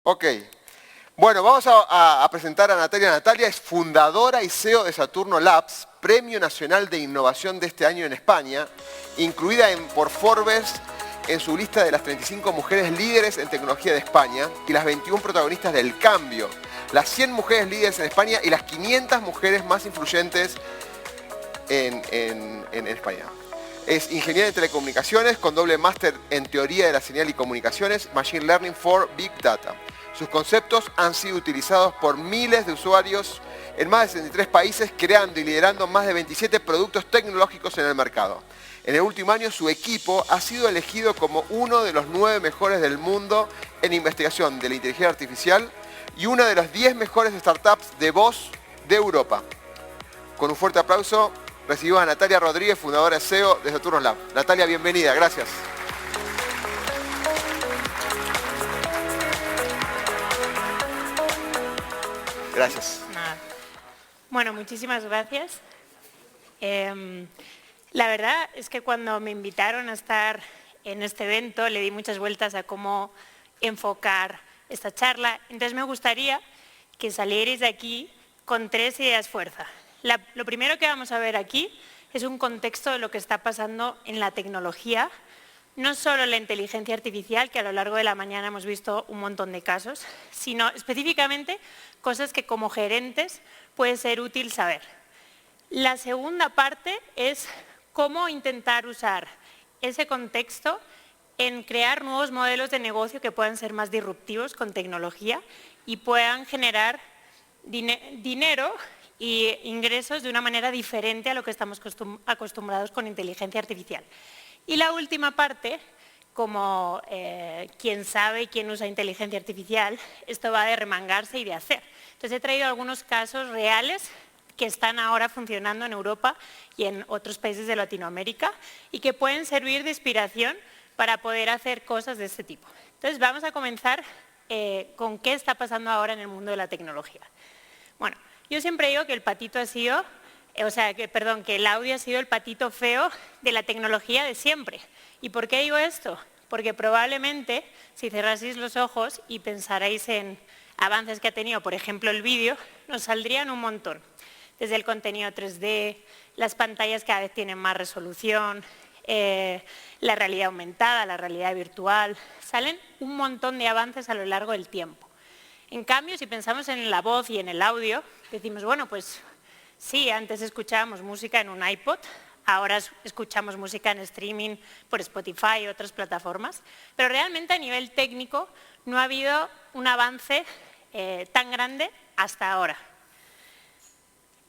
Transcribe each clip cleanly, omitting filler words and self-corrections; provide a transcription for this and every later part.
Ok. Bueno, vamos a presentar a Natalia. Natalia es fundadora y CEO de Saturno Labs, Premio Nacional de Innovación de este año en España, incluida por Forbes en su lista de las 35 mujeres líderes en tecnología de España y las 21 protagonistas del cambio, las 100 mujeres líderes en España y las 500 mujeres más influyentes en España. Es ingeniera en telecomunicaciones con doble máster en teoría de la señal y comunicaciones, Machine Learning for Big Data. Sus conceptos han sido utilizados por miles de usuarios en más de 63 países, creando y liderando más de 27 productos tecnológicos en el mercado. En el último año, su equipo ha sido elegido como uno de los 9 mejores del mundo en investigación de la inteligencia artificial y una de las 10 mejores startups de voz de Europa. Con un fuerte aplauso, recibimos a Natalia Rodríguez, fundadora y CEO de Saturno Labs. Natalia, bienvenida, gracias. Gracias. Nada. Bueno, muchísimas gracias. La verdad es que cuando me invitaron a estar en este evento le di muchas vueltas a cómo enfocar esta charla. Entonces me gustaría que salierais de aquí con 3 ideas fuerza. Lo primero que vamos a ver aquí es un contexto de lo que está pasando en la tecnología, no solo la inteligencia artificial, que a lo largo de la mañana hemos visto un montón de casos, sino específicamente cosas que como gerentes puede ser útil saber. La segunda parte es cómo intentar usar ese contexto en crear nuevos modelos de negocio que puedan ser más disruptivos con tecnología y puedan generar dinero y ingresos de una manera diferente a lo que estamos acostumbrados con inteligencia artificial. Y la última parte, como quien sabe y quien usa inteligencia artificial, esto va de remangarse y de hacer. Entonces he traído algunos casos reales que están ahora funcionando en Europa y en otros países de Latinoamérica y que pueden servir de inspiración para poder hacer cosas de este tipo. Entonces vamos a comenzar con qué está pasando ahora en el mundo de la tecnología. Bueno, yo siempre digo que el patito ha sido, que el audio ha sido el patito feo de la tecnología de siempre. ¿Y por qué digo esto? Porque probablemente si cerraseis los ojos y pensarais en avances que ha tenido, por ejemplo, el vídeo, nos saldrían un montón. Desde el contenido 3D, las pantallas cada vez tienen más resolución, la realidad aumentada, la realidad virtual, salen un montón de avances a lo largo del tiempo. En cambio, si pensamos en la voz y en el audio, decimos, bueno, pues sí, antes escuchábamos música en un iPod, ahora escuchamos música en streaming por Spotify y otras plataformas, pero realmente a nivel técnico no ha habido un avance tan grande hasta ahora.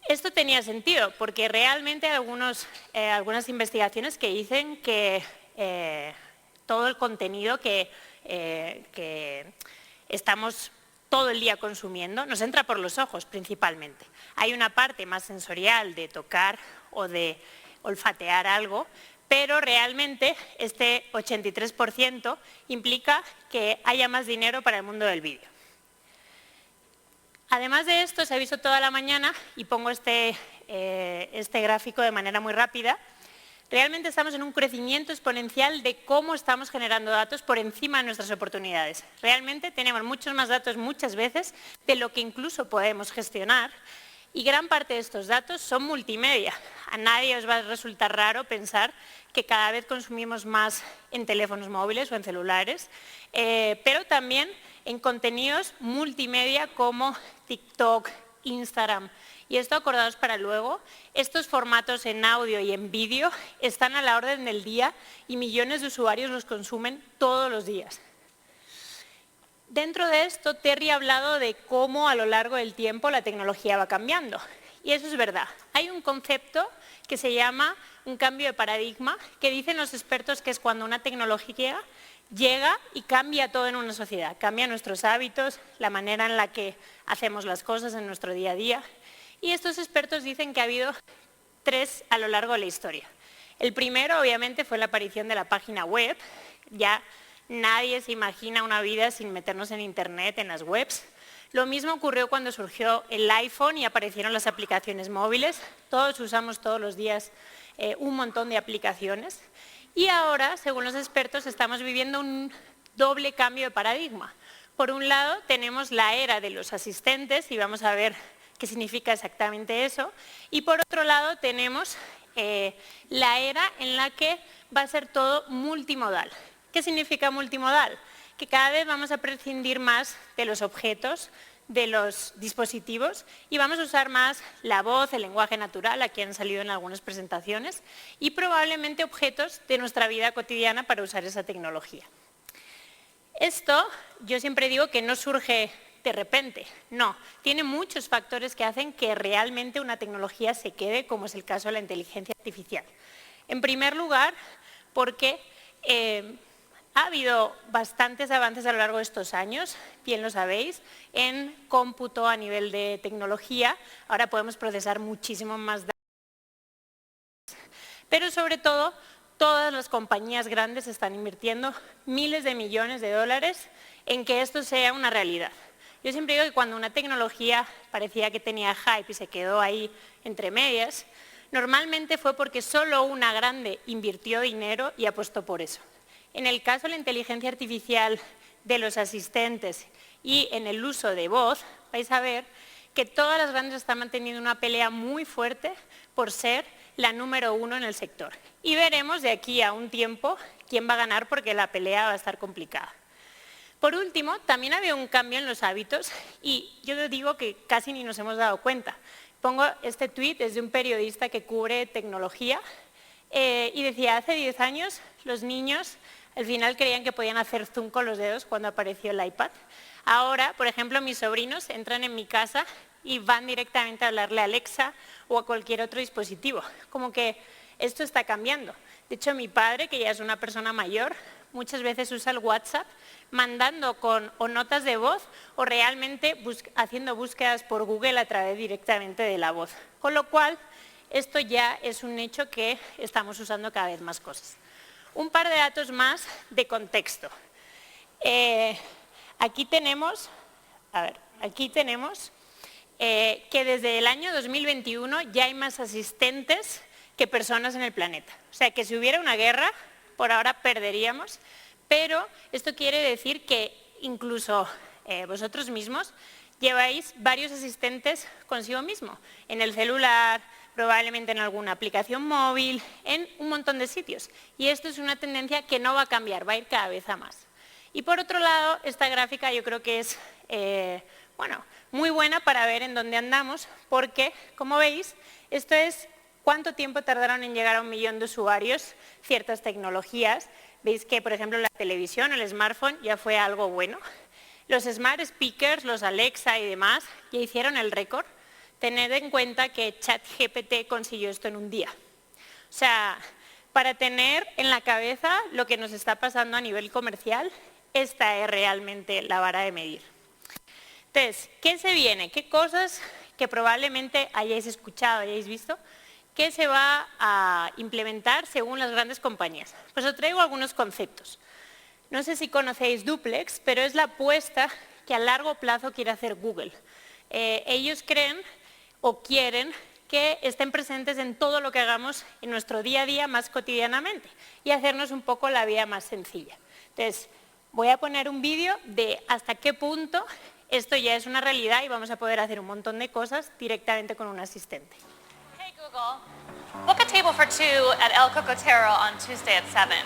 Esto tenía sentido porque realmente hay algunas investigaciones que dicen que todo el contenido que estamos todo el día consumiendo nos entra por los ojos principalmente. Hay una parte más sensorial de tocar o de olfatear algo, pero realmente este 83% implica que haya más dinero para el mundo del vídeo. Además de esto, se ha visto toda la mañana, y pongo este gráfico de manera muy rápida, realmente estamos en un crecimiento exponencial de cómo estamos generando datos por encima de nuestras oportunidades. Realmente tenemos muchos más datos muchas veces de lo que incluso podemos gestionar y gran parte de estos datos son multimedia. A nadie os va a resultar raro pensar que cada vez consumimos más en teléfonos móviles o en celulares, pero también en contenidos multimedia como TikTok, Instagram. Y esto, acordaos para luego, estos formatos en audio y en vídeo están a la orden del día y millones de usuarios los consumen todos los días. Dentro de esto, Terry ha hablado de cómo a lo largo del tiempo la tecnología va cambiando. Y eso es verdad. Hay un concepto que se llama un cambio de paradigma, que dicen los expertos que es cuando una tecnología llega y cambia todo en una sociedad. Cambia nuestros hábitos, la manera en la que hacemos las cosas en nuestro día a día. Y estos expertos dicen que ha habido 3 a lo largo de la historia. El primero, obviamente, fue la aparición de la página web. Ya nadie se imagina una vida sin meternos en internet, en las webs. Lo mismo ocurrió cuando surgió el iPhone y aparecieron las aplicaciones móviles. Todos usamos todos los días un montón de aplicaciones. Y ahora, según los expertos, estamos viviendo un doble cambio de paradigma. Por un lado tenemos la era de los asistentes y vamos a ver qué significa exactamente eso. Y por otro lado tenemos la era en la que va a ser todo multimodal. ¿Qué significa multimodal? Que cada vez vamos a prescindir más de los objetos, de los dispositivos y vamos a usar más la voz, el lenguaje natural, aquí han salido en algunas presentaciones, y probablemente objetos de nuestra vida cotidiana para usar esa tecnología. Esto, yo siempre digo que no surge de repente, no, tiene muchos factores que hacen que realmente una tecnología se quede, como es el caso de la inteligencia artificial. En primer lugar, porque ha habido bastantes avances a lo largo de estos años, bien lo sabéis, en cómputo a nivel de tecnología. Ahora podemos procesar muchísimo más datos. Pero sobre todo, todas las compañías grandes están invirtiendo miles de millones de dólares en que esto sea una realidad. Yo siempre digo que cuando una tecnología parecía que tenía hype y se quedó ahí entre medias, normalmente fue porque solo una grande invirtió dinero y apostó por eso. En el caso de la inteligencia artificial, de los asistentes y en el uso de voz, vais a ver que todas las grandes están manteniendo una pelea muy fuerte por ser la número uno en el sector. Y veremos de aquí a un tiempo quién va a ganar porque la pelea va a estar complicada. Por último, también había un cambio en los hábitos y yo digo que casi ni nos hemos dado cuenta. Pongo este tuit, es de un periodista que cubre tecnología y decía, hace 10 años los niños al final creían que podían hacer zoom con los dedos cuando apareció el iPad. Ahora, por ejemplo, mis sobrinos entran en mi casa y van directamente a hablarle a Alexa o a cualquier otro dispositivo. Como que esto está cambiando. De hecho, mi padre, que ya es una persona mayor, muchas veces usa el WhatsApp mandando o notas de voz o realmente haciendo búsquedas por Google a través directamente de la voz. Con lo cual, esto ya es un hecho que estamos usando cada vez más cosas. Un par de datos más de contexto. Aquí tenemos que desde el año 2021 ya hay más asistentes que personas en el planeta. O sea, que si hubiera una guerra, por ahora perderíamos, pero esto quiere decir que incluso vosotros mismos lleváis varios asistentes consigo mismo, en el celular, probablemente en alguna aplicación móvil, en un montón de sitios. Y esto es una tendencia que no va a cambiar, va a ir cada vez a más. Y por otro lado, esta gráfica yo creo que es muy buena para ver en dónde andamos, porque, como veis, esto es cuánto tiempo tardaron en llegar a 1 millón de usuarios ciertas tecnologías. Veis que, por ejemplo, la televisión, el smartphone, ya fue algo bueno. Los smart speakers, los Alexa y demás, ya hicieron el récord. Tened en cuenta que ChatGPT consiguió esto en un día. O sea, para tener en la cabeza lo que nos está pasando a nivel comercial, esta es realmente la vara de medir. Entonces, ¿qué se viene? ¿Qué cosas que probablemente hayáis escuchado, hayáis visto? ¿Qué se va a implementar según las grandes compañías? Pues os traigo algunos conceptos. No sé si conocéis Duplex, pero es la apuesta que a largo plazo quiere hacer Google. Ellos creen o quieren que estén presentes en todo lo que hagamos en nuestro día a día más cotidianamente y hacernos un poco la vida más sencilla. Entonces, voy a poner un vídeo de hasta qué punto esto ya es una realidad y vamos a poder hacer un montón de cosas directamente con un asistente. Hey Google, book a table for 2 at El Cocotero on Tuesday at 7.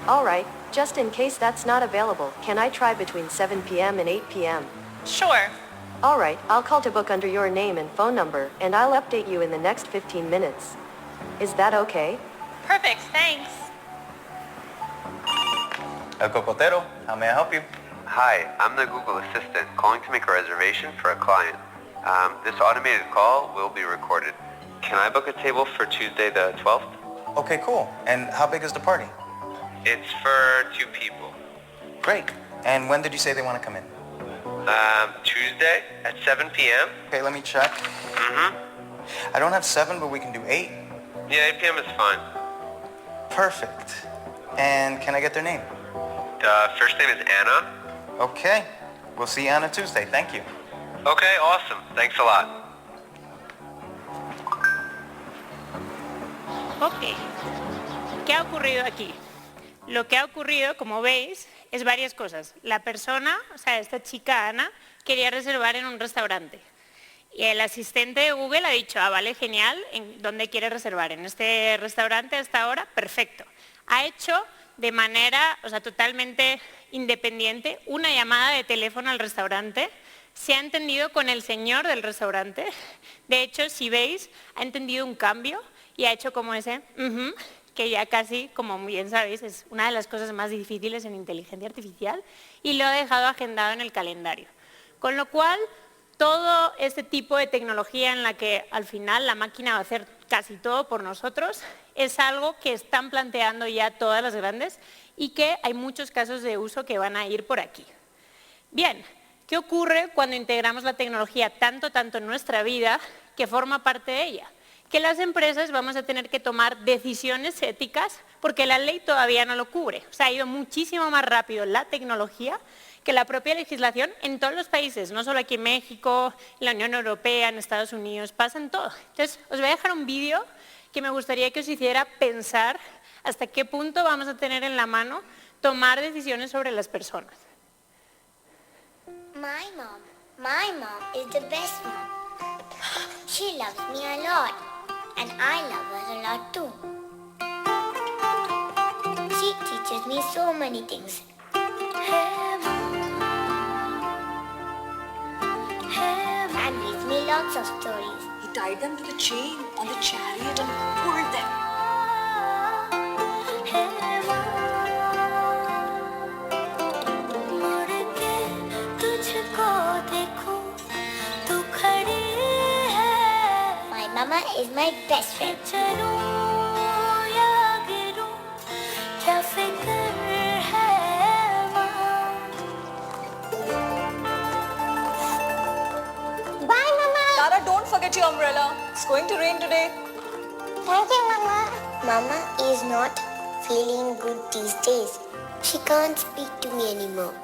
All right, just in case that's not available, can I try between 7 p.m. and 8 p.m.? Sure. All right, I'll call to book under your name and phone number, and I'll update you in the next 15 minutes. Is that okay? Perfect, thanks. El Cocotero, how may I help you? Hi, I'm the Google Assistant calling to make a reservation for a client. This automated call will be recorded. Can I book a table for Tuesday the 12th? Okay, cool. And how big is the party? It's for 2 people. Great. And when did you say they want to come in? Tuesday at 7 p.m. Okay, let me check. I don't have 7, but we can do 8. Yeah, 8 p.m. is fine. Perfect. And can I get their name? First name is Anna. Okay. We'll see you on a Tuesday. Thank you. Okay, awesome. Thanks a lot. Ok, ¿qué ha ocurrido aquí? Lo que ha ocurrido, como veis, es varias cosas. La persona, o sea, esta chica Ana, quería reservar en un restaurante. Y el asistente de Google ha dicho, vale, genial, ¿en dónde quiere reservar? En este restaurante a esta hora, perfecto. Ha hecho de manera, o sea, totalmente independiente, una llamada de teléfono al restaurante, se ha entendido con el señor del restaurante. De hecho, si veis, ha entendido un cambio y ha hecho como ese, que ya casi, como bien sabéis, es una de las cosas más difíciles en inteligencia artificial, y lo ha dejado agendado en el calendario. Con lo cual, todo este tipo de tecnología en la que al final la máquina va a hacer casi todo por nosotros, es algo que están planteando ya todas las grandes y que hay muchos casos de uso que van a ir por aquí. Bien, ¿qué ocurre cuando integramos la tecnología tanto en nuestra vida que forma parte de ella? Que las empresas vamos a tener que tomar decisiones éticas porque la ley todavía no lo cubre. O sea, ha ido muchísimo más rápido la tecnología que la propia legislación en todos los países, no solo aquí en México, en la Unión Europea, en Estados Unidos, pasa en todo. Entonces, os voy a dejar un vídeo que me gustaría que os hiciera pensar hasta qué punto vamos a tener en la mano tomar decisiones sobre las personas. My mom is the best mom. She loves me a lot, and I love her a lot too. She teaches me so many things. And reads me lots of stories. He tied them to the chain on the chariot and pulled them. My mama is my best friend. Bye, Mama. Tara, don't forget your umbrella. It's going to rain today. Thank you, Mama. Mama is not feeling good these days. She can't speak to me anymore.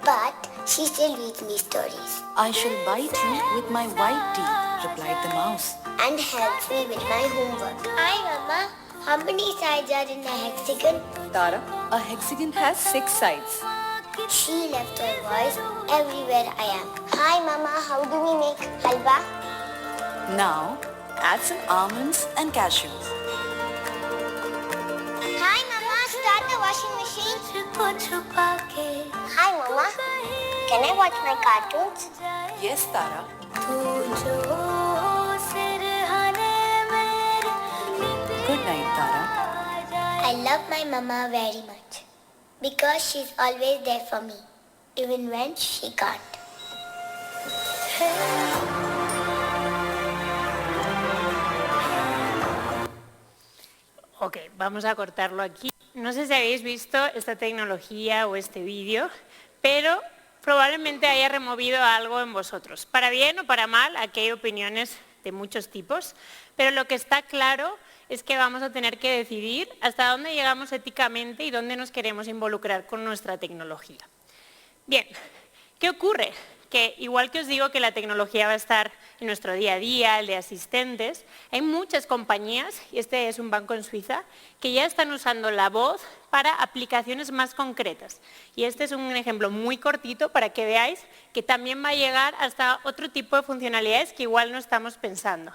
But she still reads me stories. I shall bite you with my white teeth, replied the mouse. And helps me with my homework. Hi, Mama. How many sides are in a hexagon? Tara, a hexagon has 6 sides. She left her voice everywhere I am. Hi, Mama. How do we make halwa? Now, add some almonds and cashews. Hi, Mama. Start the washing machine. Hi, Mama. Can I watch my cartoons? Yes, Tara. Good night, Tara. I love my mama very much because she's always there for me, even when she can't. Ok, vamos a cortarlo aquí. No sé si habéis visto esta tecnología o este vídeo, pero probablemente haya removido algo en vosotros. Para bien o para mal, aquí hay opiniones de muchos tipos, pero lo que está claro es que vamos a tener que decidir hasta dónde llegamos éticamente y dónde nos queremos involucrar con nuestra tecnología. Bien, ¿qué ocurre? Que igual que os digo que la tecnología va a estar en nuestro día a día, el de asistentes, hay muchas compañías, y este es un banco en Suiza, que ya están usando la voz para aplicaciones más concretas. Y este es un ejemplo muy cortito para que veáis que también va a llegar hasta otro tipo de funcionalidades que igual no estamos pensando.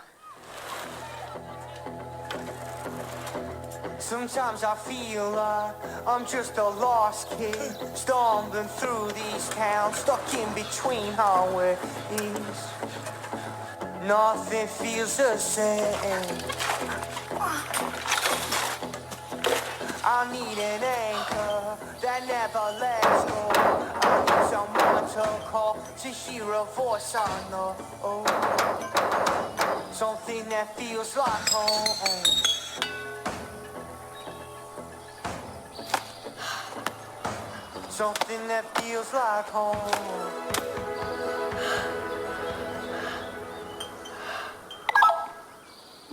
Sometimes I feel like I'm just a lost kid, stumbling through these towns, stuck in between highways. Nothing feels the same. I need an anchor that never lets go. I need someone to call to hear a voice I know. Something that feels like home. Something that feels like home.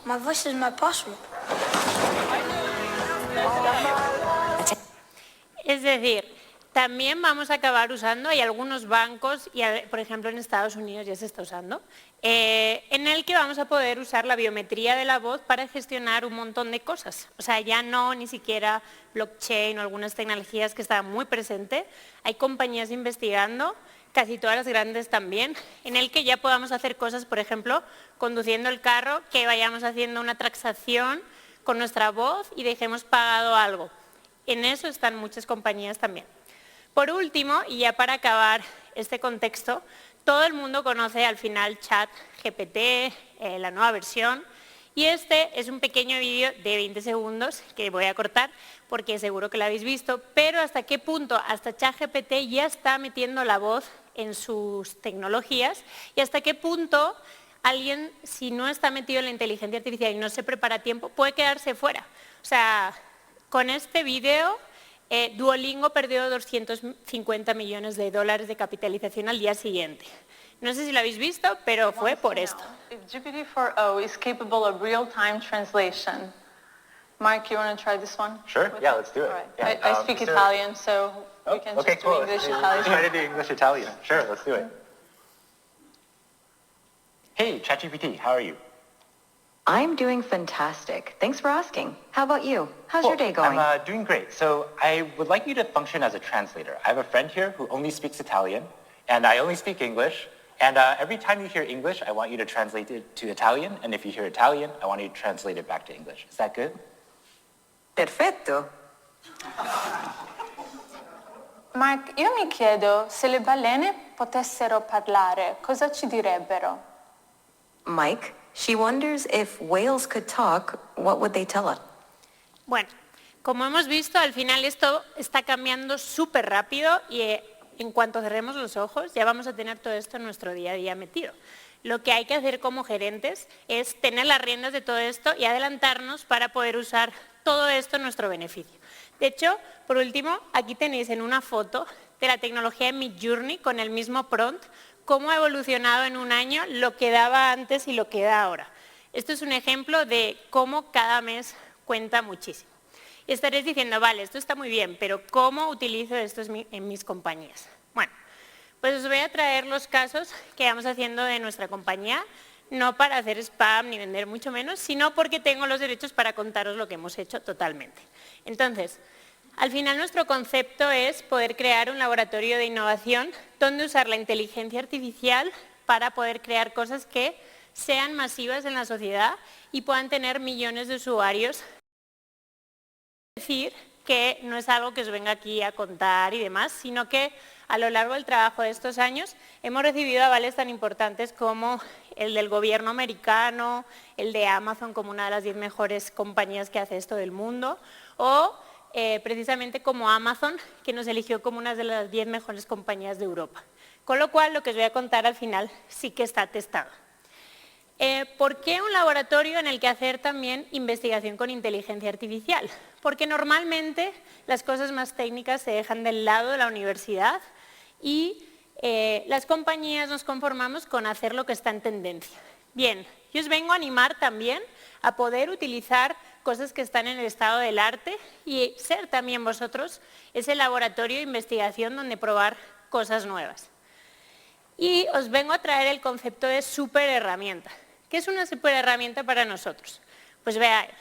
My voice is my password. Es decir, también vamos a acabar usando, hay algunos bancos, y por ejemplo en Estados Unidos ya se está usando, en el que vamos a poder usar la biometría de la voz para gestionar un montón de cosas. O sea, ya no ni siquiera blockchain o algunas tecnologías que estaban muy presentes. Hay compañías investigando, casi todas las grandes también, en el que ya podamos hacer cosas, por ejemplo, conduciendo el carro, que vayamos haciendo una transacción con nuestra voz y dejemos pagado algo. En eso están muchas compañías también. Por último, y ya para acabar este contexto, todo el mundo conoce al final ChatGPT, la nueva versión, y este es un pequeño vídeo de 20 segundos que voy a cortar porque seguro que lo habéis visto, pero hasta qué punto hasta ChatGPT ya está metiendo la voz en sus tecnologías y hasta qué punto alguien, si no está metido en la inteligencia artificial y no se prepara a tiempo, puede quedarse fuera. O sea, con este vídeo Duolingo perdió 250 millones de dólares de capitalización al día siguiente. No sé si lo habéis visto, pero fue por esto. If GPT-4o is capable of real-time translation. Mark, you want to try this one? Sure, yeah, let's do it. Right. Yeah. I speak Italian, so we can okay, just cool. do English Italian. Let's try to do English Italian. Sure, let's do it. Hey, ChatGPT, how are you? I'm doing fantastic. Thanks for asking. How about you? How's your day going? I'm doing great. So I would like you to function as a translator. I have a friend here who only speaks Italian, and I only speak English. And every time you hear English, I want you to translate it to Italian. And if you hear Italian, I want you to translate it back to English. Is that good? Perfetto. Mark, io mi chiedo, se le balene potessero parlare, cosa ci direbbero? Mike, she wonders if whales could talk, what would they tell us? Bueno, como hemos visto, al final esto está cambiando súper rápido y en cuanto cerremos los ojos ya vamos a tener todo esto en nuestro día a día metido. Lo que hay que hacer como gerentes es tener las riendas de todo esto y adelantarnos para poder usar todo esto en nuestro beneficio. De hecho, por último, aquí tenéis en una foto de la tecnología de Midjourney con el mismo prompt, cómo ha evolucionado en un año lo que daba antes y lo que da ahora. Esto es un ejemplo de cómo cada mes cuenta muchísimo. Y estaréis diciendo, vale, esto está muy bien, pero ¿cómo utilizo esto en mis compañías? Bueno, pues os voy a traer los casos que vamos haciendo de nuestra compañía, no para hacer spam ni vender mucho menos, sino porque tengo los derechos para contaros lo que hemos hecho totalmente. Entonces, al final nuestro concepto es poder crear un laboratorio de innovación donde usar la inteligencia artificial para poder crear cosas que sean masivas en la sociedad y puedan tener millones de usuarios. Es decir, que no es algo que os venga aquí a contar y demás, sino que a lo largo del trabajo de estos años hemos recibido avales tan importantes como el del gobierno americano, el de Amazon como una de las 10 mejores compañías que hace esto del mundo, o precisamente como Amazon, que nos eligió como una de las 10 mejores compañías de Europa. Con lo cual, lo que os voy a contar al final sí que está testado. ¿Por qué un laboratorio en el que hacer también investigación con inteligencia artificial? Porque normalmente las cosas más técnicas se dejan del lado de la universidad y las compañías nos conformamos con hacer lo que está en tendencia. Bien, yo os vengo a animar también a poder utilizar cosas que están en el estado del arte y ser también vosotros ese laboratorio de investigación donde probar cosas nuevas. Y os vengo a traer el concepto de superherramienta. ¿Qué es una superherramienta para nosotros? Pues veáis,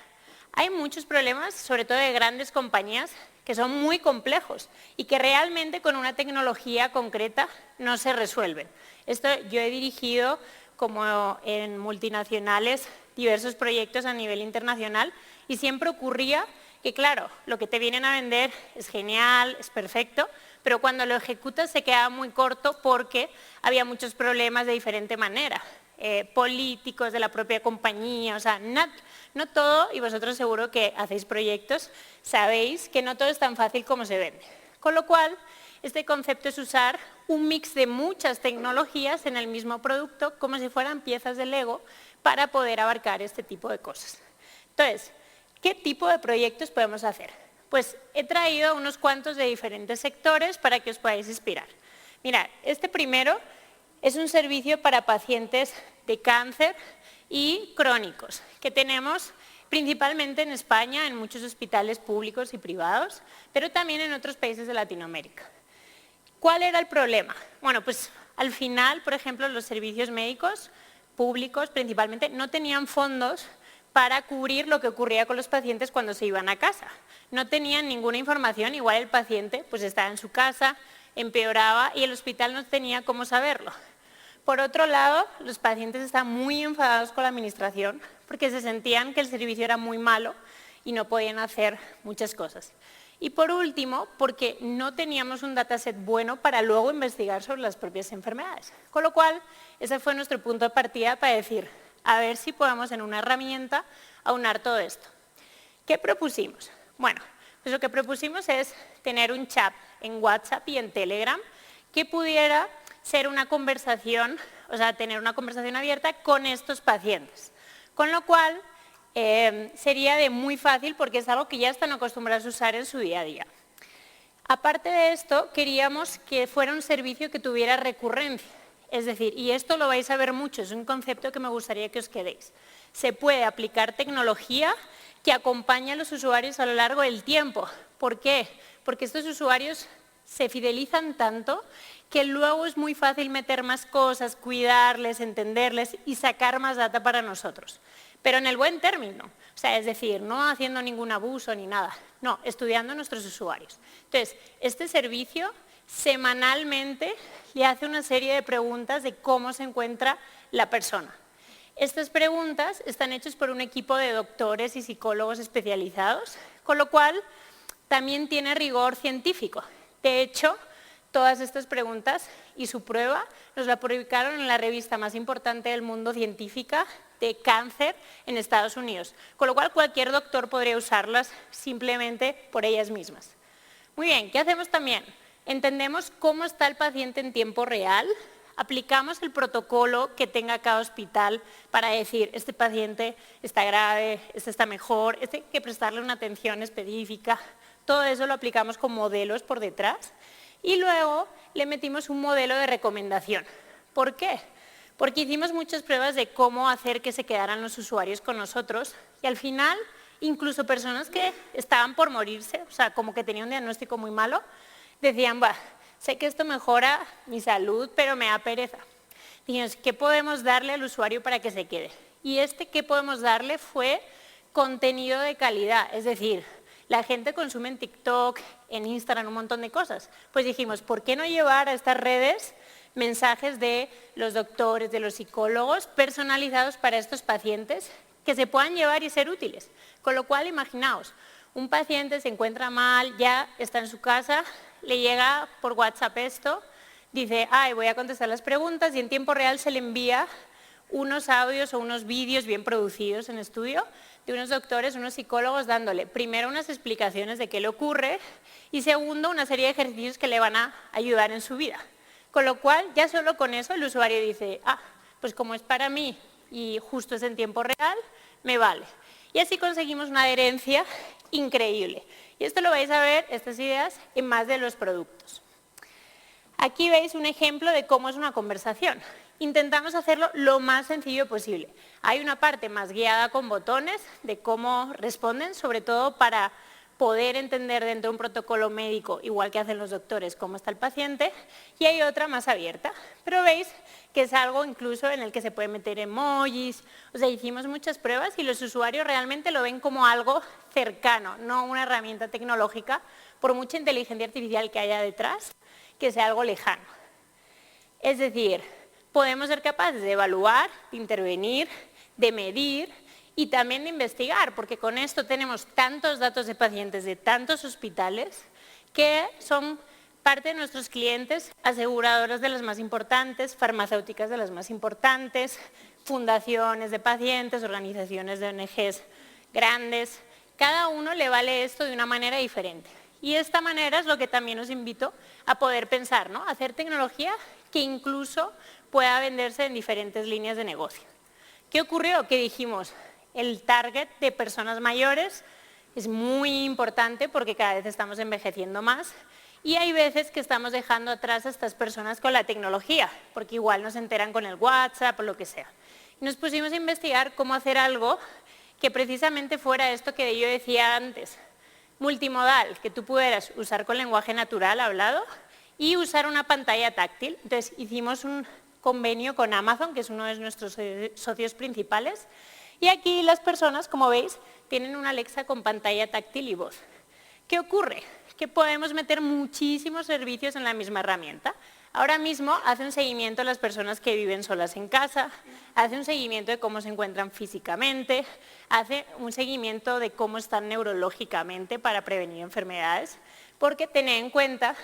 hay muchos problemas, sobre todo de grandes compañías, que son muy complejos y que realmente con una tecnología concreta no se resuelven. Esto yo he dirigido como en multinacionales diversos proyectos a nivel internacional y siempre ocurría que, claro, lo que te vienen a vender es genial, es perfecto, pero cuando lo ejecutas se queda muy corto porque había muchos problemas de diferente manera, políticos de la propia compañía, o sea, no todo, y vosotros seguro que hacéis proyectos, sabéis que no todo es tan fácil como se vende. Con lo cual, este concepto es usar un mix de muchas tecnologías en el mismo producto, como si fueran piezas de Lego, para poder abarcar este tipo de cosas. Entonces, ¿qué tipo de proyectos podemos hacer? Pues he traído unos cuantos de diferentes sectores para que os podáis inspirar. Mirad, este primero es un servicio para pacientes de cáncer y crónicos, que tenemos principalmente en España, en muchos hospitales públicos y privados, pero también en otros países de Latinoamérica. ¿Cuál era el problema? Bueno, pues al final, por ejemplo, los servicios médicos públicos principalmente no tenían fondos para cubrir lo que ocurría con los pacientes cuando se iban a casa. No tenían ninguna información, igual el paciente pues estaba en su casa, empeoraba y el hospital no tenía cómo saberlo. Por otro lado, los pacientes estaban muy enfadados con la administración porque se sentían que el servicio era muy malo y no podían hacer muchas cosas. Y por último, porque no teníamos un dataset bueno para luego investigar sobre las propias enfermedades. Con lo cual, ese fue nuestro punto de partida para decir, a ver si podemos en una herramienta aunar todo esto. ¿Qué propusimos? Bueno, pues lo que propusimos es tener un chat en WhatsApp y en Telegram que pudiera ser una conversación, o sea, tener una conversación abierta con estos pacientes. Con lo cual, sería de muy fácil porque es algo que ya están acostumbrados a usar en su día a día. Aparte de esto, queríamos que fuera un servicio que tuviera recurrencia. Es decir, y esto lo vais a ver mucho, es un concepto que me gustaría que os quedéis. Se puede aplicar tecnología que acompaña a los usuarios a lo largo del tiempo. ¿Por qué? Porque estos usuarios se fidelizan tanto que luego es muy fácil meter más cosas, cuidarles, entenderles y sacar más data para nosotros. Pero en el buen término, o sea, es decir, no haciendo ningún abuso ni nada, no, estudiando a nuestros usuarios. Entonces, este servicio semanalmente le hace una serie de preguntas de cómo se encuentra la persona. Estas preguntas están hechas por un equipo de doctores y psicólogos especializados, con lo cual también tiene rigor científico. De hecho, todas estas preguntas y su prueba nos la publicaron en la revista más importante del mundo científica de cáncer en Estados Unidos, con lo cual cualquier doctor podría usarlas simplemente por ellas mismas. Muy bien, ¿qué hacemos también? Entendemos cómo está el paciente en tiempo real, aplicamos el protocolo que tenga cada hospital para decir, este paciente está grave, este está mejor, este hay que prestarle una atención específica, todo eso lo aplicamos con modelos por detrás y luego le metimos un modelo de recomendación. ¿Por qué? Porque hicimos muchas pruebas de cómo hacer que se quedaran los usuarios con nosotros y al final, incluso personas que estaban por morirse, o sea, como que tenían un diagnóstico muy malo, decían, bah, sé que esto mejora mi salud, pero me da pereza. Dijimos, ¿qué podemos darle al usuario para que se quede? Y ¿qué podemos darle? Fue contenido de calidad, es decir, la gente consume en TikTok, en Instagram, un montón de cosas. Pues dijimos, ¿por qué no llevar a estas redes mensajes de los doctores, de los psicólogos, personalizados para estos pacientes, que se puedan llevar y ser útiles? Con lo cual, imaginaos, un paciente se encuentra mal, ya está en su casa, le llega por WhatsApp esto, dice, ay, voy a contestar las preguntas y en tiempo real se le envía unos audios o unos vídeos bien producidos en estudio de unos doctores, unos psicólogos dándole primero unas explicaciones de qué le ocurre y segundo una serie de ejercicios que le van a ayudar en su vida. Con lo cual ya solo con eso el usuario dice, ah, pues como es para mí y justo es en tiempo real, me vale. Y así conseguimos una adherencia increíble. Y esto lo vais a ver, estas ideas, en más de los productos. Aquí veis un ejemplo de cómo es una conversación. Intentamos hacerlo lo más sencillo posible. Hay una parte más guiada con botones de cómo responden, sobre todo para poder entender dentro de un protocolo médico, igual que hacen los doctores, cómo está el paciente, y hay otra más abierta. Pero veis que es algo incluso en el que se puede meter emojis, o sea, hicimos muchas pruebas y los usuarios realmente lo ven como algo cercano, no una herramienta tecnológica, por mucha inteligencia artificial que haya detrás, que sea algo lejano. Es decir, podemos ser capaces de evaluar, de intervenir, de medir y también de investigar, porque con esto tenemos tantos datos de pacientes de tantos hospitales que son parte de nuestros clientes, aseguradoras de las más importantes, farmacéuticas de las más importantes, fundaciones de pacientes, organizaciones de ONGs grandes. Cada uno le vale esto de una manera diferente. Y esta manera es lo que también os invito a poder pensar, ¿no? Hacer tecnología que incluso pueda venderse en diferentes líneas de negocio. ¿Qué ocurrió? Que dijimos, el target de personas mayores es muy importante porque cada vez estamos envejeciendo más y hay veces que estamos dejando atrás a estas personas con la tecnología, porque igual no se enteran con el WhatsApp o lo que sea. Y nos pusimos a investigar cómo hacer algo que precisamente fuera esto que yo decía antes, multimodal, que tú pudieras usar con lenguaje natural hablado y usar una pantalla táctil. Entonces hicimos un convenio con Amazon, que es uno de nuestros socios principales, y aquí las personas, como veis, tienen una Alexa con pantalla táctil y voz. ¿Qué ocurre? Que podemos meter muchísimos servicios en la misma herramienta. Ahora mismo hace un seguimiento a las personas que viven solas en casa, hace un seguimiento de cómo se encuentran físicamente, hace un seguimiento de cómo están neurológicamente para prevenir enfermedades, porque tened en cuenta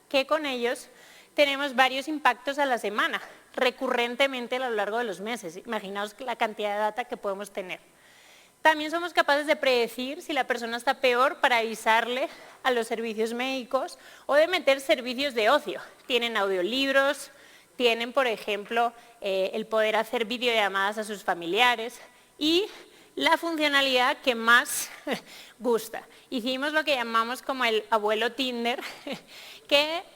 que con ellos tenemos varios impactos a la semana, recurrentemente a lo largo de los meses. Imaginaos la cantidad de data que podemos tener. También somos capaces de predecir si la persona está peor para avisarle a los servicios médicos o de meter servicios de ocio. Tienen audiolibros, tienen, por ejemplo, el poder hacer videollamadas a sus familiares y la funcionalidad que más gusta. Hicimos lo que llamamos como el abuelo Tinder,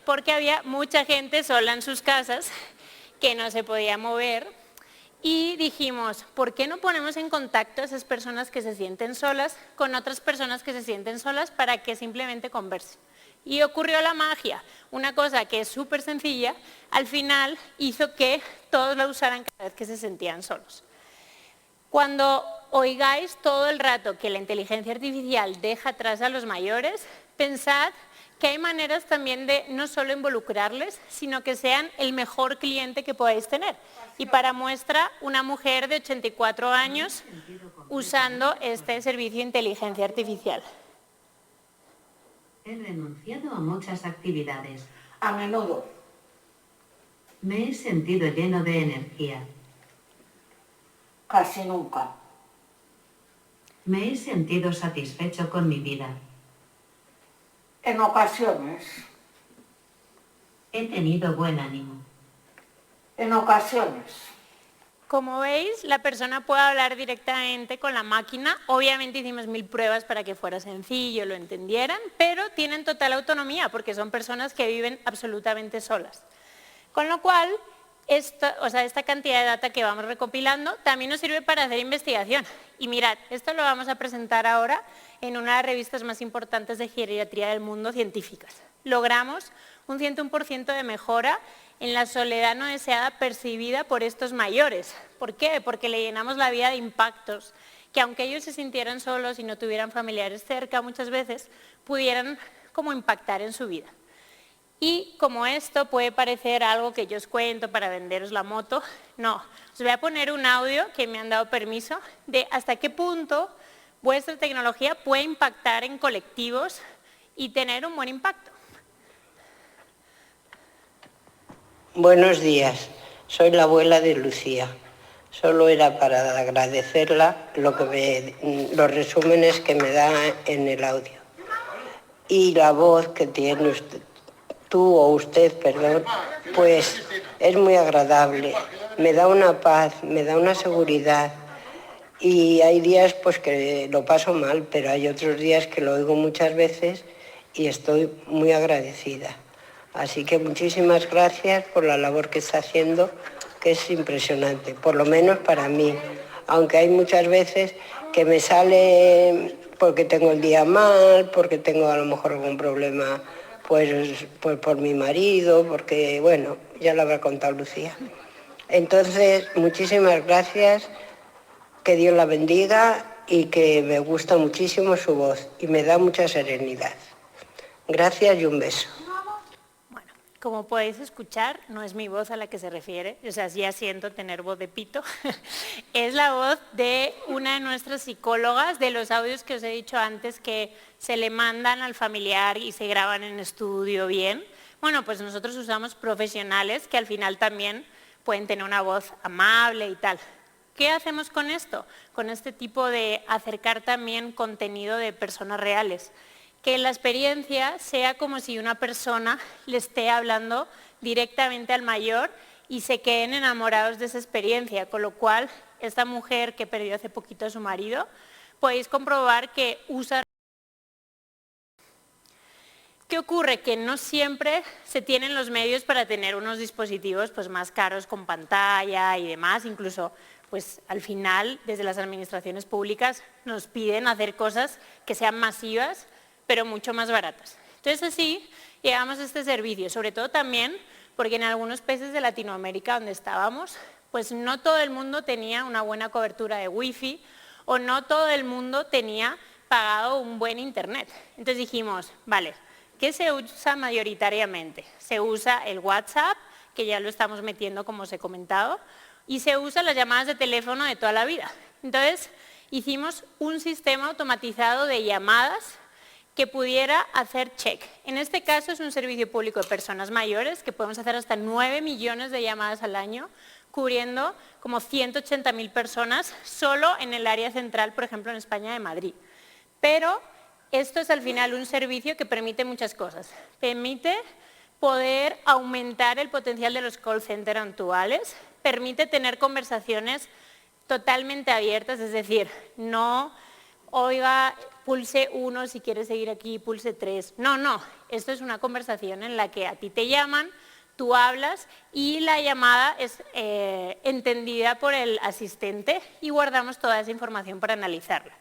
porque había mucha gente sola en sus casas que no se podía mover. Y dijimos, ¿por qué no ponemos en contacto a esas personas que se sienten solas con otras personas que se sienten solas para que simplemente conversen? Y ocurrió la magia, una cosa que es súper sencilla, al final hizo que todos la usaran cada vez que se sentían solos. Cuando oigáis todo el rato que la inteligencia artificial deja atrás a los mayores, pensad que hay maneras también de no solo involucrarles, sino que sean el mejor cliente que podáis tener. Y para muestra, una mujer de 84 años usando este servicio de inteligencia artificial. He renunciado a muchas actividades. A menudo. Me he sentido lleno de energía. Casi nunca. Me he sentido satisfecho con mi vida. En ocasiones. He tenido buen ánimo. En ocasiones. Como veis, la persona puede hablar directamente con la máquina. Obviamente hicimos 1000 pruebas para que fuera sencillo, lo entendieran, pero tienen total autonomía porque son personas que viven absolutamente solas. Con lo cual, esta cantidad de data que vamos recopilando también nos sirve para hacer investigación. Y mirad, esto lo vamos a presentar ahora en una de las revistas más importantes de geriatría del mundo, científicas. Logramos un 101% de mejora en la soledad no deseada percibida por estos mayores. ¿Por qué? Porque le llenamos la vida de impactos que aunque ellos se sintieran solos y no tuvieran familiares cerca muchas veces, pudieran como impactar en su vida. Y como esto puede parecer algo que yo os cuento para venderos la moto, no, os voy a poner un audio que me han dado permiso de hasta qué punto vuestra tecnología puede impactar en colectivos y tener un buen impacto. Buenos días, soy la abuela de Lucía. Solo era para agradecerla los resúmenes que me da en el audio. Y la voz que tiene usted, pues es muy agradable. Me da una paz, me da una seguridad. Y hay días pues que lo paso mal, pero hay otros días que lo oigo muchas veces y estoy muy agradecida. Así que muchísimas gracias por la labor que está haciendo, que es impresionante, por lo menos para mí. Aunque hay muchas veces que me sale porque tengo el día mal, porque tengo a lo mejor algún problema pues por mi marido, porque bueno, ya lo habrá contado Lucía. Entonces, muchísimas gracias, que Dios la bendiga y que me gusta muchísimo su voz y me da mucha serenidad. Gracias y un beso. Como podéis escuchar, no es mi voz a la que se refiere, o sea, ya siento tener voz de pito, es la voz de una de nuestras psicólogas, de los audios que os he dicho antes que se le mandan al familiar y se graban en estudio bien. Bueno, pues nosotros usamos profesionales que al final también pueden tener una voz amable y tal. ¿Qué hacemos con esto? Con este tipo de acercar también contenido de personas reales. Que la experiencia sea como si una persona le esté hablando directamente al mayor y se queden enamorados de esa experiencia, con lo cual esta mujer que perdió hace poquito a su marido, podéis comprobar que usa... ¿Qué ocurre? Que no siempre se tienen los medios para tener unos dispositivos pues, más caros con pantalla y demás, incluso pues, al final desde las administraciones públicas nos piden hacer cosas que sean masivas, pero mucho más baratas. Entonces así llegamos a este servicio, sobre todo también porque en algunos países de Latinoamérica donde estábamos, pues no todo el mundo tenía una buena cobertura de wifi o no todo el mundo tenía pagado un buen internet. Entonces dijimos, vale, ¿qué se usa mayoritariamente? Se usa el WhatsApp, que ya lo estamos metiendo como os he comentado, y se usan las llamadas de teléfono de toda la vida. Entonces hicimos un sistema automatizado de llamadas que pudiera hacer check. En este caso es un servicio público de personas mayores que podemos hacer hasta 9 millones de llamadas al año, cubriendo como 180.000 personas solo en el área central, por ejemplo, en España de Madrid. Pero esto es al final un servicio que permite muchas cosas. Permite poder aumentar el potencial de los call centers actuales, permite tener conversaciones totalmente abiertas, es decir, no, oiga, pulse 1 si quiere seguir aquí, pulse 3. No, esto es una conversación en la que a ti te llaman, tú hablas y la llamada es entendida por el asistente y guardamos toda esa información para analizarla.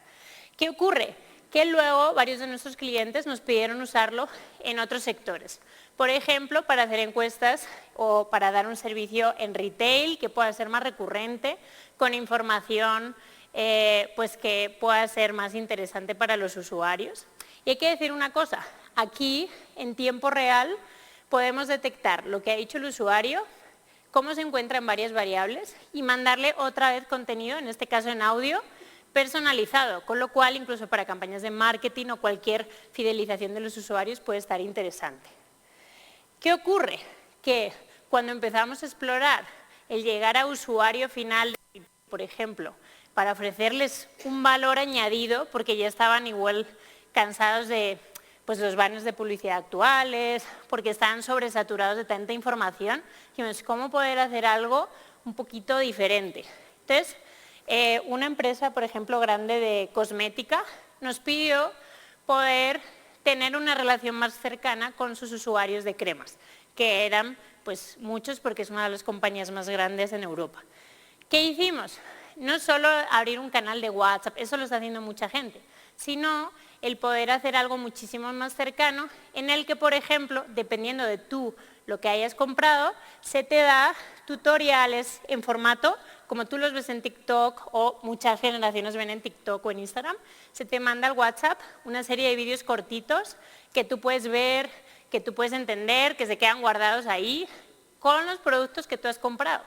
¿Qué ocurre? Que luego varios de nuestros clientes nos pidieron usarlo en otros sectores. Por ejemplo, para hacer encuestas o para dar un servicio en retail que pueda ser más recurrente, con información pues que pueda ser más interesante para los usuarios. Y hay que decir una cosa, aquí en tiempo real podemos detectar lo que ha dicho el usuario, cómo se encuentra en varias variables y mandarle otra vez contenido, en este caso en audio, personalizado, con lo cual incluso para campañas de marketing o cualquier fidelización de los usuarios puede estar interesante. ¿Qué ocurre? Que cuando empezamos a explorar el llegar a usuario final, por ejemplo, para ofrecerles un valor añadido, porque ya estaban igual cansados de pues, los banners de publicidad actuales, porque estaban sobresaturados de tanta información, dijimos, ¿cómo poder hacer algo un poquito diferente? Entonces, una empresa, por ejemplo, grande de cosmética, nos pidió poder tener una relación más cercana con sus usuarios de cremas, que eran pues muchos porque es una de las compañías más grandes en Europa. ¿Qué hicimos? No solo abrir un canal de WhatsApp, eso lo está haciendo mucha gente, sino el poder hacer algo muchísimo más cercano en el que, por ejemplo, dependiendo de tú lo que hayas comprado, se te da tutoriales en formato, como tú los ves en TikTok o muchas generaciones ven en TikTok o en Instagram, se te manda al WhatsApp una serie de vídeos cortitos que tú puedes ver, que tú puedes entender, que se quedan guardados ahí con los productos que tú has comprado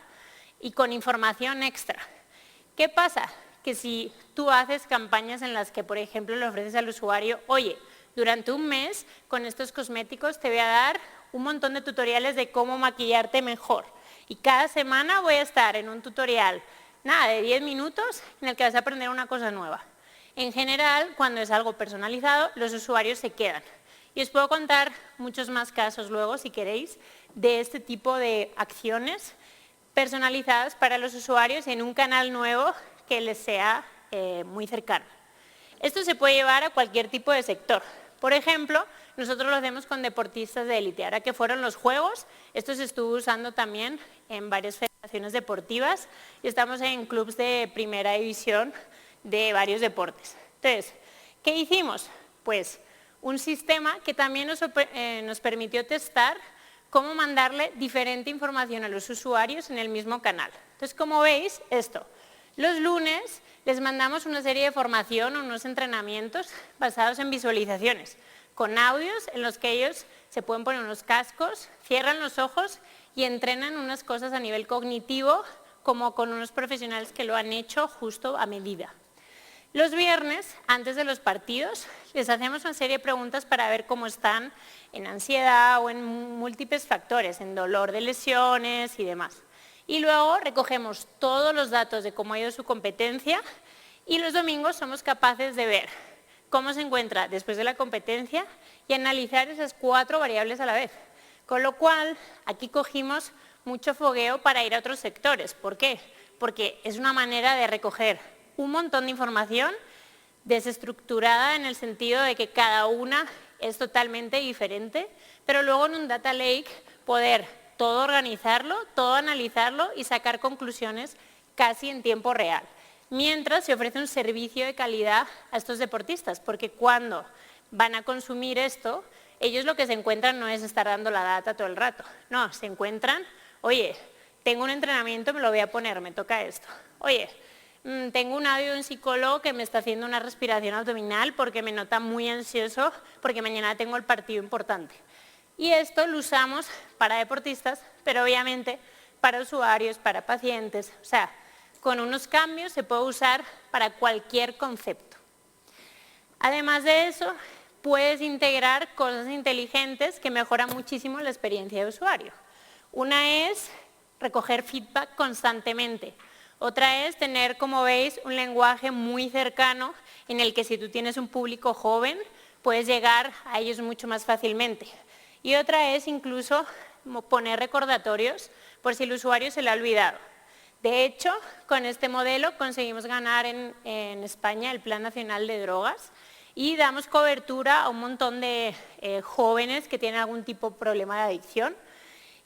y con información extra. ¿Qué pasa? Que si tú haces campañas en las que, por ejemplo, le ofreces al usuario, oye, durante un mes con estos cosméticos te voy a dar un montón de tutoriales de cómo maquillarte mejor. Y cada semana voy a estar en un tutorial, nada, de 10 minutos en el que vas a aprender una cosa nueva. En general, cuando es algo personalizado, los usuarios se quedan. Y os puedo contar muchos más casos luego, si queréis, de este tipo de acciones personalizadas para los usuarios en un canal nuevo que les sea muy cercano. Esto se puede llevar a cualquier tipo de sector. Por ejemplo, nosotros lo hacemos con deportistas de élite. Ahora que fueron los Juegos, esto se estuvo usando también en varias federaciones deportivas y estamos en clubes de primera división de varios deportes. Entonces, ¿qué hicimos? Pues un sistema que también nos permitió testar cómo mandarle diferente información a los usuarios en el mismo canal. Entonces, como veis, esto. Los lunes les mandamos una serie de formación o unos entrenamientos basados en visualizaciones, con audios en los que ellos se pueden poner unos cascos, cierran los ojos y entrenan unas cosas a nivel cognitivo, como con unos profesionales que lo han hecho justo a medida. Los viernes, antes de los partidos, les hacemos una serie de preguntas para ver cómo están en ansiedad o en múltiples factores, en dolor de lesiones y demás. Y luego recogemos todos los datos de cómo ha ido su competencia y los domingos somos capaces de ver cómo se encuentra después de la competencia y analizar esas 4 variables a la vez. Con lo cual, aquí cogimos mucho fogueo para ir a otros sectores. ¿Por qué? Porque es una manera de recoger un montón de información desestructurada en el sentido de que cada una es totalmente diferente, pero luego en un data lake poder todo organizarlo, todo analizarlo y sacar conclusiones casi en tiempo real. Mientras se ofrece un servicio de calidad a estos deportistas, porque cuando van a consumir esto, ellos lo que se encuentran no es estar dando la data todo el rato, no, se encuentran, oye, tengo un entrenamiento, me lo voy a poner, me toca esto, oye, tengo un audio de un psicólogo que me está haciendo una respiración abdominal porque me nota muy ansioso porque mañana tengo el partido importante. Y esto lo usamos para deportistas, pero obviamente para usuarios, para pacientes, o sea, con unos cambios se puede usar para cualquier concepto. Además de eso, puedes integrar cosas inteligentes que mejoran muchísimo la experiencia de usuario. Una es recoger feedback constantemente. Otra es tener, como veis, un lenguaje muy cercano en el que si tú tienes un público joven, puedes llegar a ellos mucho más fácilmente. Y otra es incluso poner recordatorios por si el usuario se le ha olvidado. De hecho, con este modelo conseguimos ganar en España el Plan Nacional de Drogas y damos cobertura a un montón de jóvenes que tienen algún tipo de problema de adicción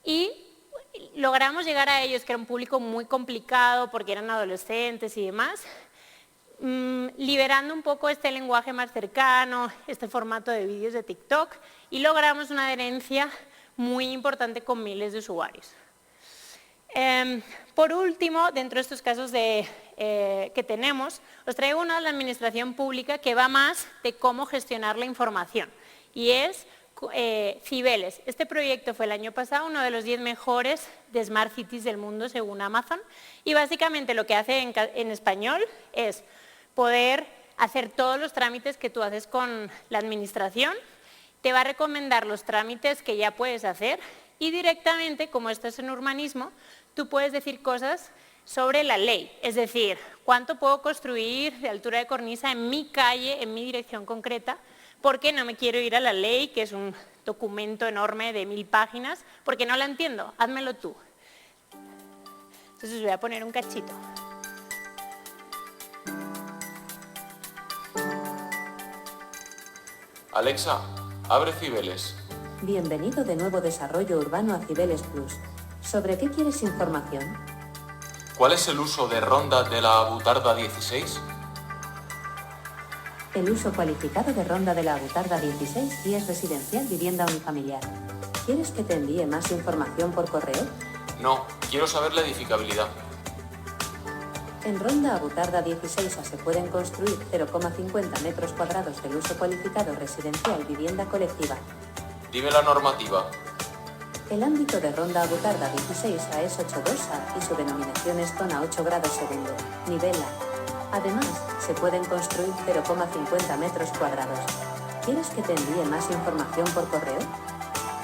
y logramos llegar a ellos, que era un público muy complicado porque eran adolescentes y demás, liberando un poco este lenguaje más cercano, este formato de vídeos de TikTok y logramos una adherencia muy importante con miles de usuarios. Por último, dentro de estos casos que tenemos, os traigo uno de la administración pública que va más de cómo gestionar la información y es Cibeles. Este proyecto fue el año pasado uno de los 10 mejores de Smart Cities del mundo según Amazon y básicamente lo que hace en español es poder hacer todos los trámites que tú haces con la administración, te va a recomendar los trámites que ya puedes hacer y directamente, como esto es en urbanismo, tú puedes decir cosas sobre la ley, es decir, cuánto puedo construir de altura de cornisa en mi calle, en mi dirección concreta, porque no me quiero ir a la ley, que es un documento enorme de 1000 páginas, porque no la entiendo, házmelo tú. Entonces voy a poner un cachito. Alexa, abre Cibeles. Bienvenido de Nuevo Desarrollo Urbano a Cibeles Plus. ¿Sobre qué quieres información? ¿Cuál es el uso de ronda de la Abutarda 16? El uso cualificado de ronda de la Abutarda 16 y es residencial vivienda unifamiliar. ¿Quieres que te envíe más información por correo? No, quiero saber la edificabilidad. En ronda Abutarda 16 se pueden construir 0,50 metros cuadrados del uso cualificado residencial vivienda colectiva. Dime la normativa. El ámbito de ronda Abutarda 16A es 8.2A y su denominación es zona 8 grados segundo, nivel A. Además, se pueden construir 0,50 metros cuadrados. ¿Quieres que te envíe más información por correo?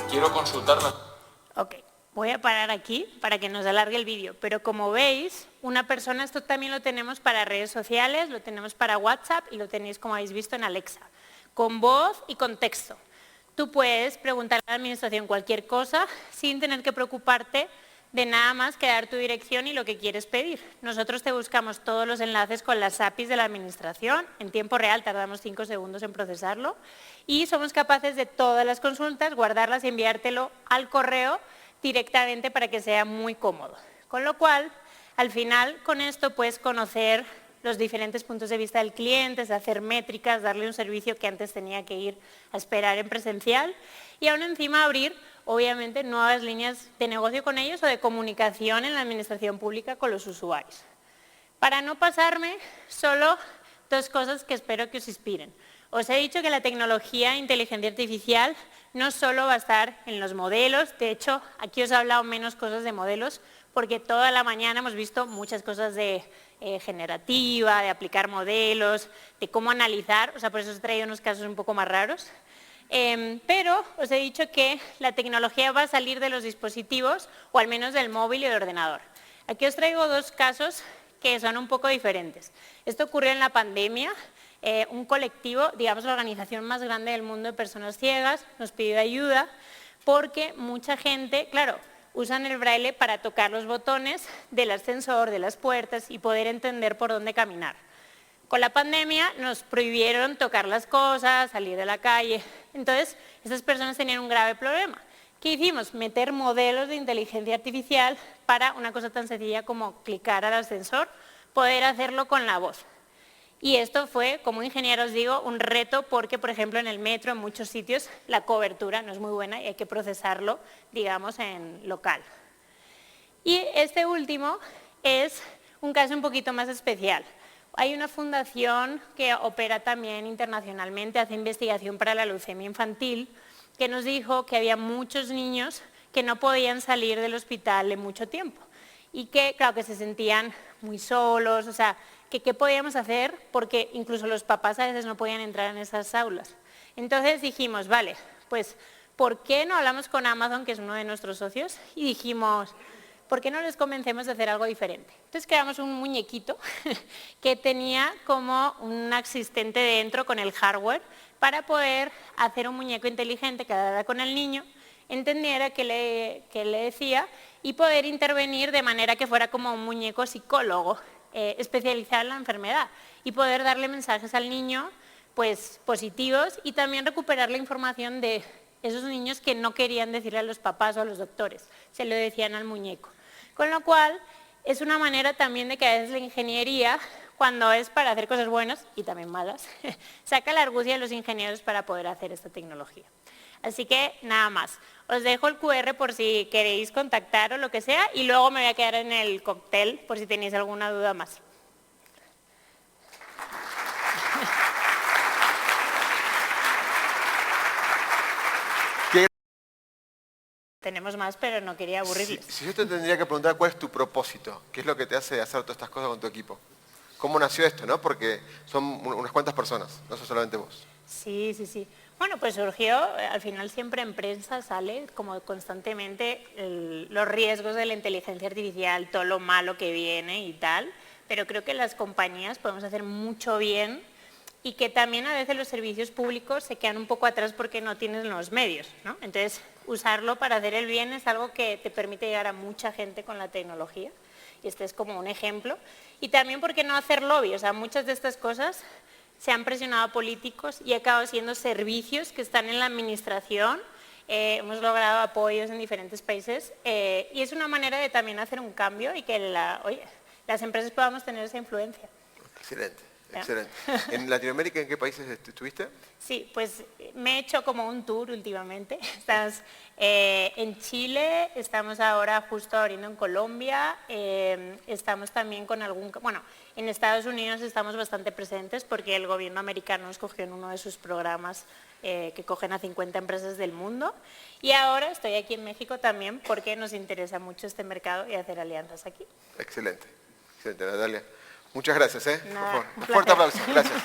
Quiero consultarla. Ok, voy a parar aquí para que nos alargue el vídeo, pero como veis, una persona, esto también lo tenemos para redes sociales, lo tenemos para WhatsApp y lo tenéis, como habéis visto, en Alexa, con voz y con texto. Tú puedes preguntar a la administración cualquier cosa sin tener que preocuparte de nada más que dar tu dirección y lo que quieres pedir. Nosotros te buscamos todos los enlaces con las APIs de la administración, en tiempo real tardamos 5 segundos en procesarlo y somos capaces de todas las consultas, guardarlas y enviártelo al correo directamente para que sea muy cómodo. Con lo cual, al final con esto puedes conocer los diferentes puntos de vista del cliente, hacer métricas, darle un servicio que antes tenía que ir a esperar en presencial y aún encima abrir, obviamente, nuevas líneas de negocio con ellos o de comunicación en la administración pública con los usuarios. Para no pasarme, solo 2 cosas que espero que os inspiren. Os he dicho que la tecnología e inteligencia artificial no solo va a estar en los modelos, de hecho, aquí os he hablado menos cosas de modelos, porque toda la mañana hemos visto muchas cosas de generativa, de aplicar modelos, de cómo analizar, o sea, por eso os he traído unos casos un poco más raros. Pero os he dicho que la tecnología va a salir de los dispositivos, o al menos del móvil y del ordenador. Aquí os traigo 2 casos que son un poco diferentes. Esto ocurrió en la pandemia. Un colectivo, digamos la organización más grande del mundo de personas ciegas, nos pidió ayuda porque mucha gente, claro, usan el braille para tocar los botones del ascensor, de las puertas y poder entender por dónde caminar. Con la pandemia nos prohibieron tocar las cosas, salir de la calle, entonces esas personas tenían un grave problema. ¿Qué hicimos? Meter modelos de inteligencia artificial para una cosa tan sencilla como clicar al ascensor, poder hacerlo con la voz. Y esto fue, como ingeniero os digo, un reto porque, por ejemplo, en el metro, en muchos sitios, la cobertura no es muy buena y hay que procesarlo, digamos, en local. Y este último es un caso un poquito más especial. Hay una fundación que opera también internacionalmente, hace investigación para la leucemia infantil, que nos dijo que había muchos niños que no podían salir del hospital en mucho tiempo y que, claro, que se sentían muy solos, o sea, que qué podíamos hacer porque incluso los papás a veces no podían entrar en esas aulas. Entonces dijimos, vale, pues, ¿por qué no hablamos con Amazon, que es uno de nuestros socios? Y dijimos, ¿por qué no les convencemos de hacer algo diferente? Entonces creamos un muñequito que tenía como un asistente dentro con el hardware para poder hacer un muñeco inteligente que hablara con el niño, entendiera qué le decía y poder intervenir de manera que fuera como un muñeco psicólogo especializado en la enfermedad y poder darle mensajes al niño pues positivos y también recuperar la información de esos niños que no querían decirle a los papás o a los doctores, se lo decían al muñeco. Con lo cual es una manera también de que a veces la ingeniería, cuando es para hacer cosas buenas y también malas, saca la argucia de los ingenieros para poder hacer esta tecnología. Así que nada más, os dejo el QR por si queréis contactar o lo que sea y luego me voy a quedar en el cóctel por si tenéis alguna duda más. Tenemos más, pero no quería aburrirles. Si yo te tendría que preguntar cuál es tu propósito, qué es lo que te hace hacer todas estas cosas con tu equipo. ¿Cómo nació esto, no? Porque son unas cuantas personas, no sos solamente vos. Sí, sí, sí. Bueno, pues surgió, al final siempre en prensa sale como constantemente los riesgos de la inteligencia artificial, todo lo malo que viene y tal, pero creo que las compañías podemos hacer mucho bien y que también a veces los servicios públicos se quedan un poco atrás porque no tienen los medios, ¿no? Entonces, usarlo para hacer el bien es algo que te permite llegar a mucha gente con la tecnología y este es como un ejemplo. Y también, ¿por qué no hacer lobby? O sea, muchas de estas cosas se han presionado a políticos y acabado siendo servicios que están en la administración. Hemos logrado apoyos en diferentes países y es una manera de también hacer un cambio y que las empresas podamos tener esa influencia. Excelente, excelente. ¿En Latinoamérica en qué países estuviste? Sí, pues me he hecho como un tour últimamente. Estás en Chile, estamos ahora justo abriendo en Colombia, estamos también con en Estados Unidos estamos bastante presentes porque el gobierno americano escogió en uno de sus programas que cogen a 50 empresas del mundo y ahora estoy aquí en México también porque nos interesa mucho este mercado y hacer alianzas aquí. Excelente, excelente, Natalia. Muchas gracias, Nada, por favor. Un fuerte aplauso, gracias.